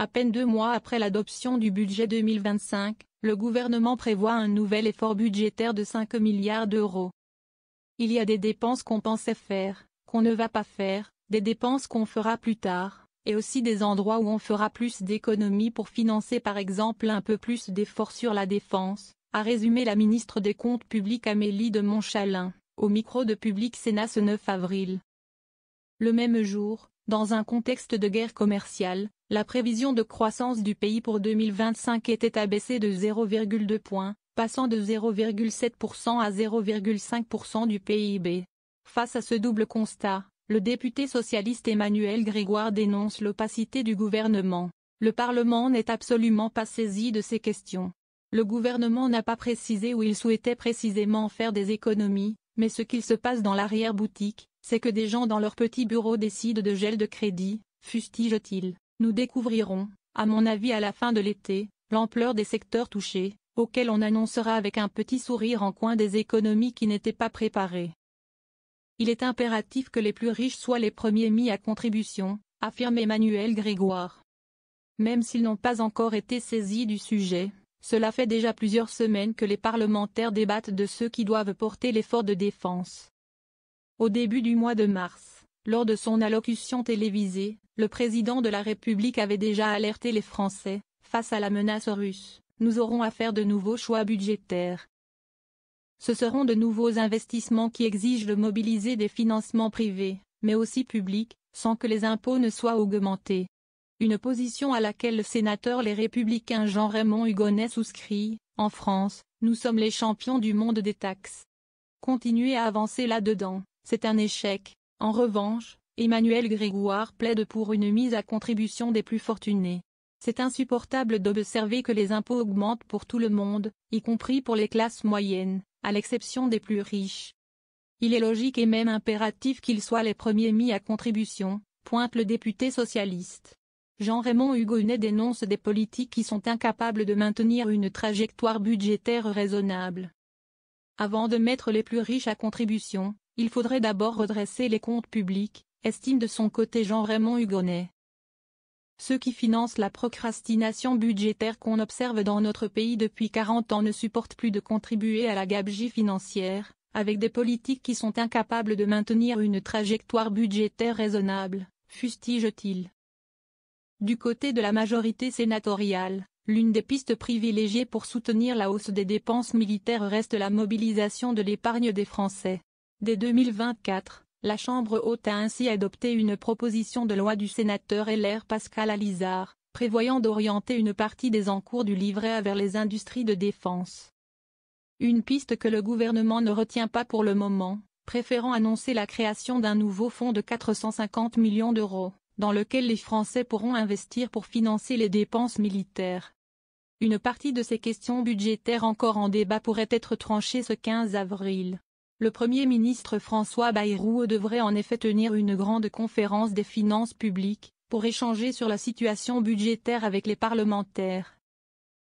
À peine 2 mois après l'adoption du budget 2025, le gouvernement prévoit un nouvel effort budgétaire de 5 milliards d'euros. Il y a des dépenses qu'on pensait faire, qu'on ne va pas faire, des dépenses qu'on fera plus tard, et aussi des endroits où on fera plus d'économies pour financer par exemple un peu plus d'efforts sur la défense, a résumé la ministre des Comptes publics Amélie de Montchalin, au micro de Public Sénat ce 9 avril. Le même jour, dans un contexte de guerre commerciale, la prévision de croissance du pays pour 2025 était abaissée de 0,2 points, passant de 0,7% à 0,5% du PIB. Face à ce double constat, le député socialiste Emmanuel Grégoire dénonce l'opacité du gouvernement. Le Parlement n'est absolument pas saisi de ces questions. Le gouvernement n'a pas précisé où il souhaitait précisément faire des économies, mais ce qu'il se passe dans l'arrière-boutique, c'est que des gens dans leur petit bureau décident de gel de crédit, fustige-t-il. Nous découvrirons, à mon avis à la fin de l'été, l'ampleur des secteurs touchés, auxquels on annoncera avec un petit sourire en coin des économies qui n'étaient pas préparées. Il est impératif que les plus riches soient les premiers mis à contribution, affirme Emmanuel Grégoire. Même s'ils n'ont pas encore été saisis du sujet, cela fait déjà plusieurs semaines que les parlementaires débattent de ceux qui doivent porter l'effort de défense. Au début du mois de mars, lors de son allocution télévisée, le président de la République avait déjà alerté les Français, face à la menace russe, nous aurons à faire de nouveaux choix budgétaires. Ce seront de nouveaux investissements qui exigent de mobiliser des financements privés, mais aussi publics, sans que les impôts ne soient augmentés. Une position à laquelle le sénateur Les Républicains Jean-Raymond Hugonet souscrit. En France, nous sommes les champions du monde des taxes. Continuer à avancer là-dedans, c'est un échec. En revanche, Emmanuel Grégoire plaide pour une mise à contribution des plus fortunés. C'est insupportable d'observer que les impôts augmentent pour tout le monde, y compris pour les classes moyennes, à l'exception des plus riches. Il est logique et même impératif qu'ils soient les premiers mis à contribution, pointe le député socialiste. Jean-Raymond Hugonet dénonce des politiques qui sont incapables de maintenir une trajectoire budgétaire raisonnable. Avant de mettre les plus riches à contribution, il faudrait d'abord redresser les comptes publics, estime de son côté Jean-Raymond Hugonet. Ceux qui financent la procrastination budgétaire qu'on observe dans notre pays depuis 40 ans ne supportent plus de contribuer à la gabegie financière, avec des politiques qui sont incapables de maintenir une trajectoire budgétaire raisonnable, fustige-t-il. Du côté de la majorité sénatoriale, l'une des pistes privilégiées pour soutenir la hausse des dépenses militaires reste la mobilisation de l'épargne des Français. Dès 2024, la Chambre haute a ainsi adopté une proposition de loi du sénateur LR Pascal Alizard, prévoyant d'orienter une partie des encours du livret A vers les industries de défense. Une piste que le gouvernement ne retient pas pour le moment, préférant annoncer la création d'un nouveau fonds de 450 millions d'euros, dans lequel les Français pourront investir pour financer les dépenses militaires. Une partie de ces questions budgétaires encore en débat pourrait être tranchée ce 15 avril. Le Premier ministre François Bayrou devrait en effet tenir une grande conférence des finances publiques, pour échanger sur la situation budgétaire avec les parlementaires.